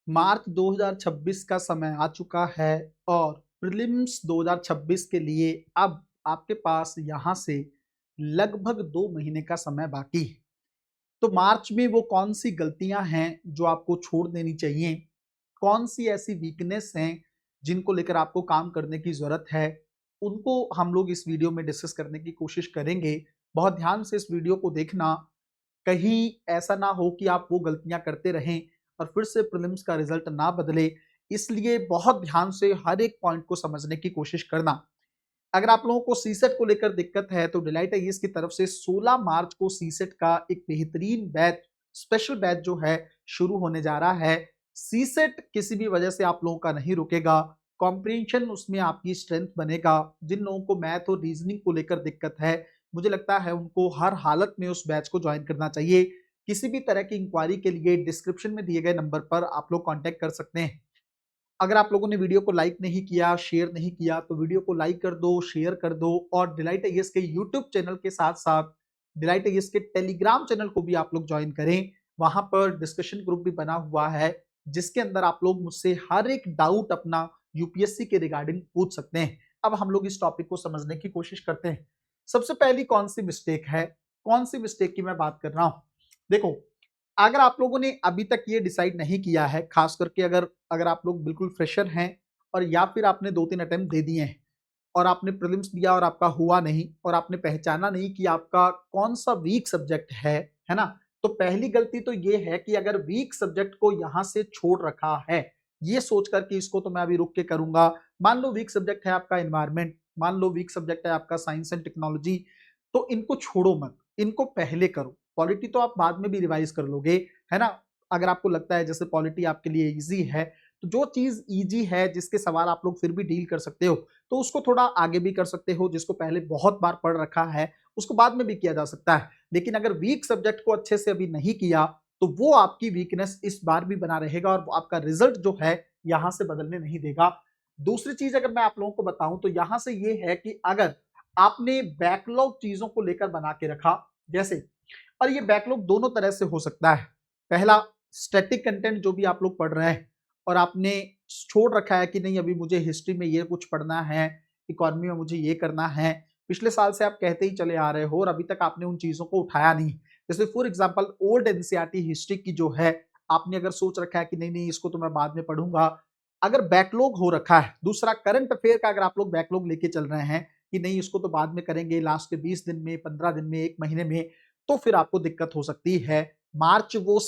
मार्च 2026 का समय आ चुका है और प्रीलिम्स 2026 के लिए अब आपके पास यहाँ से लगभग 2 महीने का समय बाकी है। तो मार्च में वो कौन सी गलतियां हैं जो आपको छोड़ देनी चाहिए, कौन सी ऐसी वीकनेस हैं जिनको लेकर आपको काम करने की जरूरत है, उनको हम लोग इस वीडियो में डिस्कस करने की कोशिश करेंगे। बहुत ध्यान से इस वीडियो को देखना, कहीं ऐसा ना हो कि आप वो गलतियां करते रहें और फिर से प्रीलिम्स का रिजल्ट ना बदले। इसलिए बहुत ध्यान से हर एक पॉइंट को समझने की कोशिश करना। अगर आप लोगों को सीसेट को लेकर दिक्कत है तो डिलाइट आईएएस की तरफ से 16 मार्च को सीसेट का एक बेहतरीन बैच, स्पेशल बैच जो है शुरू होने जा रहा है। सीसेट किसी भी वजह से आप लोगों का नहीं रुकेगा, कॉम्प्रिहेंशन उसमें आपकी स्ट्रेंथ बनेगा। जिन लोगों को मैथ और रीजनिंग को लेकर दिक्कत है, मुझे लगता है उनको हर हालत में उस बैच को ज्वाइन करना चाहिए। किसी भी तरह की इंक्वायरी के लिए डिस्क्रिप्शन में दिए गए नंबर पर आप लोग कांटेक्ट कर सकते हैं। अगर आप लोगों ने वीडियो को लाइक नहीं किया, शेयर नहीं किया, तो वीडियो को लाइक कर दो, शेयर कर दो और डिलाइट आईएएस के यूट्यूब चैनल के साथ साथ डिलाइट आईएएस के टेलीग्राम चैनल को भी आप लोग ज्वाइन करें। वहां पर डिस्कशन ग्रुप भी बना हुआ है जिसके अंदर आप लोग मुझसे हर एक डाउट अपना यूपीएससी के रिगार्डिंग पूछ सकते हैं। अब हम लोग इस टॉपिक को समझने की कोशिश करते हैं। सबसे पहली कौन सी मिस्टेक है, कौन सी मिस्टेक की मैं बात कर रहा हूं? देखो, अगर आप लोगों ने अभी तक ये डिसाइड नहीं किया है, खास करके अगर अगर आप लोग बिल्कुल फ्रेशर हैं और या फिर आपने 2-3 अटेम्प्ट दे दिए हैं और आपने प्रीलिम्स दिया और आपका हुआ नहीं और आपने पहचाना नहीं कि आपका कौन सा वीक सब्जेक्ट है ना? तो पहली गलती तो ये है कि अगर वीक सब्जेक्ट को यहां से छोड़ रखा है, ये सोचकर कि इसको तो मैं अभी रुक के करूंगा। मान लो वीक सब्जेक्ट है आपका एनवायरमेंट, मान लो वीक सब्जेक्ट है आपका साइंस एंड टेक्नोलॉजी, तो इनको छोड़ो मत, इनको पहले करो। पॉलिटी तो आप बाद में भी रिवाइज कर लोगे, है ना? अगर आपको लगता है जैसे पॉलिटी आपके लिए इजी है, तो जो चीज इजी है, जिसके सवाल आप लोग फिर भी डील कर सकते हो, तो उसको थोड़ा आगे भी कर सकते हो। जिसको पहले बहुत बार पढ़ रखा है उसको बाद में भी किया जा सकता है। लेकिन अगर वीक सब्जेक्ट को अच्छे से अभी नहीं किया तो वो आपकी वीकनेस इस बार भी बना रहेगा और आपका रिजल्ट जो है यहां से बदलने नहीं देगा। दूसरी चीज अगर मैं आप लोगों को बताऊं तो यहां से ये है कि अगर आपने बैकलॉग चीजों को लेकर बना के रखा, जैसे, और ये बैकलॉग दोनों तरह से हो सकता है। पहला, स्टैटिक कंटेंट जो भी आप लोग पढ़ रहे हैं और आपने छोड़ रखा है कि नहीं अभी मुझे हिस्ट्री में ये कुछ पढ़ना है, इकोनॉमी में मुझे ये करना है, पिछले साल से आप कहते ही चले आ रहे हो और अभी तक आपने उन चीजों को उठाया नहीं। जैसे for example old NCERT history की जो है, आपने अगर सोच रखा है कि नहीं नहीं इसको तो मैं बाद में पढ़ूंगा, अगर बैकलॉग हो रखा है। दूसरा, करंट अफेयर का अगर आप लोग बैकलॉग लेके चल रहे हैं कि नहीं इसको तो बाद में करेंगे, लास्ट के 20 दिन में, 15 दिन में, 1 महीने में, तो फिर आपको दिक्कत हो सकती है। मार्च वो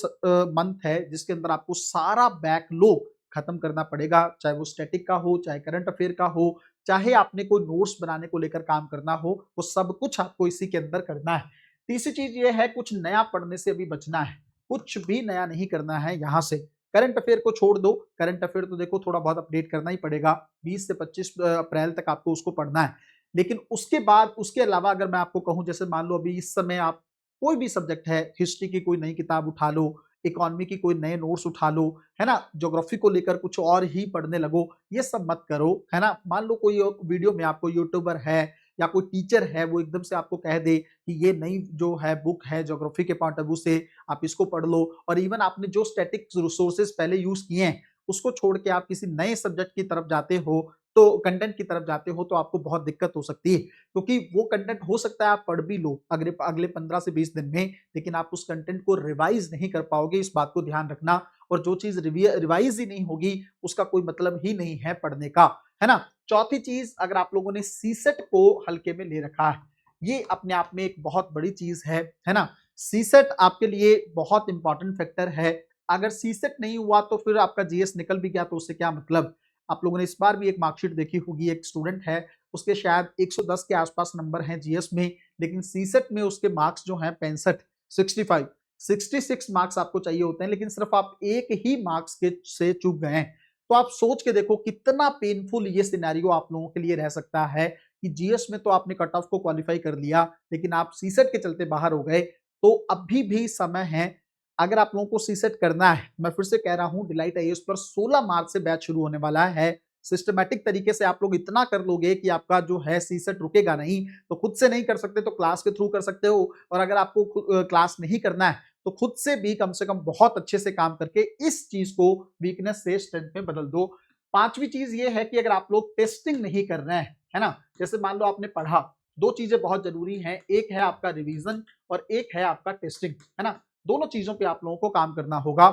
मंथ है जिसके अंदर आपको सारा बैकलॉग खत्म करना पड़ेगा, चाहे वो स्टैटिक का हो, चाहे करंट अफेयर का हो, चाहे आपने कोई नोट्स बनाने को लेकर काम करना हो, वो सब कुछ आपको इसी के अंदर करना है। तीसरी चीज ये है, कुछ नया पढ़ने से अभी बचना है, कुछ भी नया नहीं करना है। यहां से करंट अफेयर को छोड़ दो, करंट अफेयर तो देखो थोड़ा बहुत अपडेट करना ही पड़ेगा, 20 से 25 अप्रैल तक आपको उसको पढ़ना है। लेकिन उसके बाद, उसके अलावा अगर मैं आपको कहूं, जैसे मान लो अभी इस समय आप कोई भी सब्जेक्ट है, हिस्ट्री की कोई नई किताब उठा लो, इकोनॉमी की कोई नए नोट्स उठा लो, है ना, ज्योग्राफी को लेकर कुछ और ही पढ़ने लगो, ये सब मत करो, है ना। मान लो कोई वीडियो में आपको यूट्यूबर है या कोई टीचर है, वो एकदम से आपको कह दे कि ये नई जो है बुक है ज्योग्राफी के पॉइंट ऑफ व्यू से, आप इसको पढ़ लो, और इवन आपने जो स्टैटिक रिसोर्सेज पहले यूज किए हैं उसको छोड़ के आप किसी नए सब्जेक्ट की तरफ जाते हो, तो कंटेंट की तरफ जाते हो, तो आपको बहुत दिक्कत हो सकती है। क्योंकि वो कंटेंट हो सकता है आप पढ़ भी लो अगले अगले 15 से 20 दिन में, लेकिन आप उस कंटेंट को रिवाइज नहीं कर पाओगे, इस बात को ध्यान रखना। और जो चीज रिवाइज ही नहीं होगी उसका कोई मतलब ही नहीं है पढ़ने का, है ना। चौथी चीज, अगर आप लोगों ने सीसेट को हल्के में ले रखा है, ये अपने आप में एक बहुत बड़ी चीज है ना। सीसेट आपके लिए बहुत इंपॉर्टेंट फैक्टर है। अगर सीसेट नहीं हुआ तो फिर आपका जीएस निकल भी गया तो उससे क्या मतलब। आप लोगों ने इस बार भी एक मार्कशीट देखी होगी, एक स्टूडेंट है, उसके शायद 110 के आसपास नंबर हैं जीएस में, लेकिन सीसेट में उसके मार्क्स जो हैं 65, 65, 66 मार्क्स आपको चाहिए होते हैं, लेकिन सिर्फ आप एक ही मार्क्स के से चूक गए हैं। तो आप सोच के देखो कितना पेनफुल ये सिनेरियो आप लोगों के लिए रह सकता है कि जीएस में तो आपने कट ऑफ को क्वालिफाई कर लिया, लेकिन आप सीसेट के चलते बाहर हो गए। तो अभी भी समय है, अगर आप लोगों को सीसेट करना है, मैं फिर से कह रहा हूं, डिलाइट आईएएस पर 16 मार्च से बैच शुरू होने वाला है। सिस्टमैटिक तरीके से आप लोग इतना कर लोगे कि आपका जो है सीसेट रुकेगा नहीं। तो खुद से नहीं कर सकते तो क्लास के थ्रू कर सकते हो, और अगर आपको क्लास नहीं करना है तो खुद से कम बहुत अच्छे से काम करके इस चीज को वीकनेस से स्ट्रेंथ में बदल दो। पांचवी चीज ये है कि अगर आप लोग टेस्टिंग नहीं कर रहे हैं, है ना, जैसे मान लो आपने पढ़ा, दो चीजें बहुत जरूरी हैं, एक है आपका रिवीजन और एक है आपका टेस्टिंग, है ना, दोनों चीजों पे आप लोगों को काम करना होगा।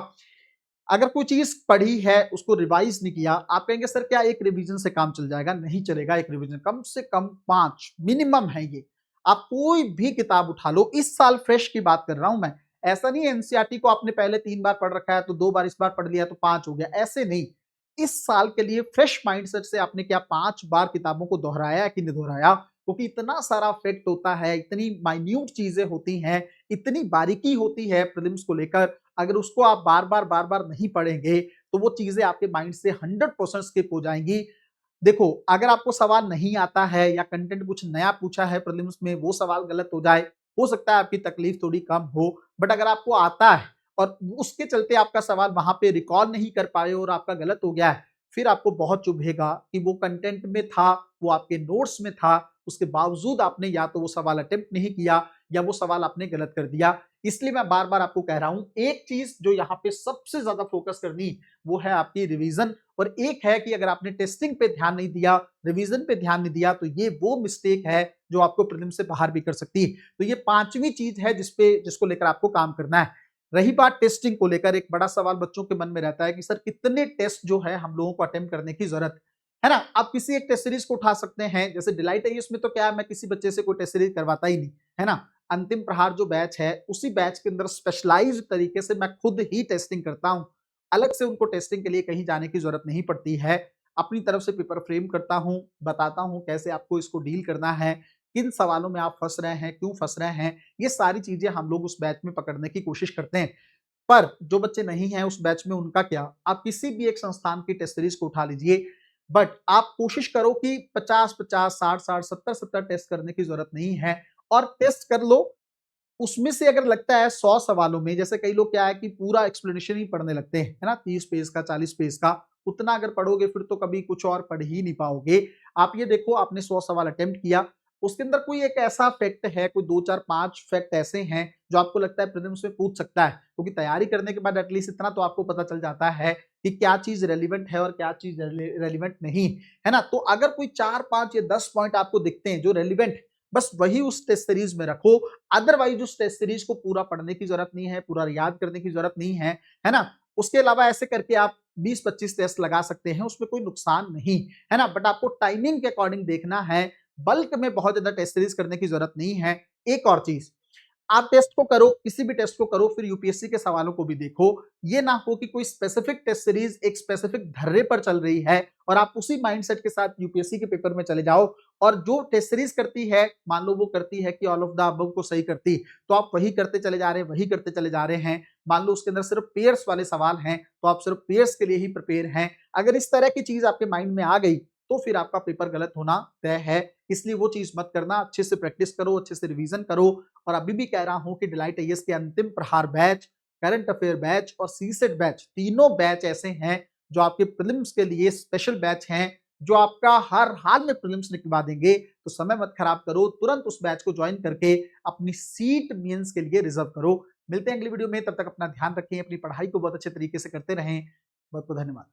अगर कोई चीज पढ़ी है उसको रिवाइज नहीं किया, आप कहेंगे सर क्या एक रिवीजन से काम चल जाएगा? नहीं चलेगा। एक रिवीजन कम से कम 5 मिनिमम है ये। आप कोई भी किताब उठा लो, इस साल फ्रेश की बात कर रहा हूं मैं, ऐसा नहीं है एनसीईआरटी को आपने पहले 3 बार पढ़ रखा है तो 2 बार इस बार पढ़ लिया तो 5 हो गया, ऐसे नहीं। इस साल के लिए फ्रेश माइंडसेट से आपने क्या 5 बार किताबों को दोहराया कि नहीं दोहराया? क्योंकि इतना सारा फैक्ट होता है, इतनी माइन्यूट चीजें होती हैं, इतनी बारीकी होती है प्रीलिम्स को लेकर, अगर उसको आप बार बार नहीं पढ़ेंगे तो वो चीजें आपके माइंड से 100% स्किप हो जाएंगी। देखो, अगर आपको सवाल नहीं आता है या कंटेंट कुछ नया पूछा है प्रीलिम्स में, वो सवाल गलत हो जाए, हो सकता है आपकी तकलीफ थोड़ी कम हो, बट अगर आपको आता है और उसके चलते आपका सवाल वहां पे रिकॉल नहीं कर पाए और आपका गलत हो गया है, फिर आपको बहुत चुभेगा कि वो कंटेंट में था, वो आपके नोट्स में था, उसके बावजूद आपने या तो वो सवाल अटेम्प्ट नहीं किया या वो सवाल आपने गलत कर दिया। इसलिए मैं बार बार आपको कह रहा हूं, एक चीज जो यहाँ पे सबसे ज्यादा फोकस करनी वो है आपकी रिवीजन, और एक है कि अगर आपने टेस्टिंग पे ध्यान नहीं दिया, रिवीजन पे ध्यान नहीं दिया, तो ये वो मिस्टेक है जो आपको प्रीलिम से बाहर भी कर सकती है। तो ये पांचवी चीज है जिसको लेकर आपको काम करना है। रही बात टेस्टिंग को लेकर, एक बड़ा सवाल बच्चों के मन में रहता है कि सर कितने टेस्ट जो है हम लोगों को अटेम्प्ट करने की जरूरत है ना? आप किसी एक टेस्ट सीरीज को उठा सकते हैं, जैसे डिलाइट आईएएस में तो क्या है, मैं किसी बच्चे से कोई टेस्ट सीरीज करवाता ही नहीं, है ना। अंतिम प्रहार जो बैच है, उसी बैच के अंदर स्पेशलाइज्ड तरीके से मैं खुद ही टेस्टिंग करता हूं, अलग से उनको टेस्टिंग के लिए कहीं जाने की जरूरत नहीं पड़ती है। अपनी तरफ से पेपर फ्रेम करता हूं, बताता हूं कैसे आपको इसको डील करना है, किन सवालों में आप फंस रहे हैं, क्यों फंस रहे हैं, ये सारी चीजें हम लोग उस बैच में पकड़ने की कोशिश करते हैं। पर जो बच्चे नहीं हैं उस बैच में, उनका क्या, आप किसी भी एक संस्थान की टेस्ट सीरीज को उठा लीजिए, बट आप कोशिश करो कि 50-50, 60-60, 70-70 टेस्ट करने की जरूरत नहीं है, और टेस्ट कर लो। उसमें से अगर लगता है 100 सवालों में, जैसे कई लोग क्या है कि पूरा एक्सप्लेनेशन ही पढ़ने लगते हैं, है ना, 30 पेज का, 40 पेज का, उतना अगर पढ़ोगे फिर तो कभी कुछ और पढ़ ही नहीं पाओगे। आप ये देखो, आपने 100 सवाल अटेम्प्ट किया, उसके अंदर कोई एक ऐसा फैक्ट है, कोई 2 4 5 फैक्ट ऐसे हैं जो आपको लगता है प्रीलिम्स में पूछ सकता है, क्योंकि तैयारी करने के बाद एटलीस्ट इतना तो आपको पता चल जाता है कि क्या चीज रेलिवेंट है और क्या चीज रेलिवेंट नहीं, है ना। तो अगर कोई 4 5 या 10 पॉइंट आपको दिखते हैं जो रेलिवेंट, बस वही उस टेस्ट सीरीज में रखो। अदरवाइज उस टेस्ट सीरीज को पूरा पढ़ने की जरूरत नहीं है, पूरा याद करने की जरूरत नहीं है ना। उसके अलावा ऐसे करके आप 20-25 टेस्ट लगा सकते हैं, उसमें कोई नुकसान नहीं है ना, बट आपको टाइमिंग के अकॉर्डिंग देखना है, बल्क में बहुत ज्यादा टेस्ट सीरीज करने की जरूरत नहीं है। एक और चीज, आप टेस्ट को करो, किसी भी टेस्ट को करो, फिर यूपीएससी के सवालों को भी देखो। ये ना हो कि कोई स्पेसिफिक टेस्ट सीरीज एक स्पेसिफिक धर्रे पर चल रही है और आप उसी माइंडसेट के साथ यूपीएससी के पेपर में चले जाओ, और जो टेस्ट सीरीज करती है, मान लो वो करती है कि ऑल ऑफ द अबव को सही करती, तो आप वही करते चले जा रहे हैं, वही करते चले जा रहे हैं। मान लो उसके अंदर सिर्फ पेयर्स वाले सवाल हैं, तो आप सिर्फ पेयर्स के लिए ही प्रिपेयर हैं। अगर इस तरह की चीज आपके माइंड में आ गई तो फिर आपका पेपर गलत होना तय है। इसलिए वो चीज मत करना, अच्छे से प्रैक्टिस करो, अच्छे से रिवीजन करो। और अभी भी कह रहा हूं कि डिलाइट आईएएस के अंतिम प्रहार बैच, करंट अफेयर बैच और सीसेट बैच, तीनों बैच ऐसे हैं जो आपके प्रीलिम्स के लिए स्पेशल बैच हैं, जो आपका हर हाल में प्रीलिम्स निकलवा देंगे। तो समय मत खराब करो, तुरंत उस बैच को ज्वाइन करके अपनी सीट मेंस के लिए रिजर्व करो। मिलते हैं अगली वीडियो में, तब तक अपना ध्यान रखें, अपनी पढ़ाई को बहुत अच्छे तरीके से करते रहें। बहुत बहुत धन्यवाद।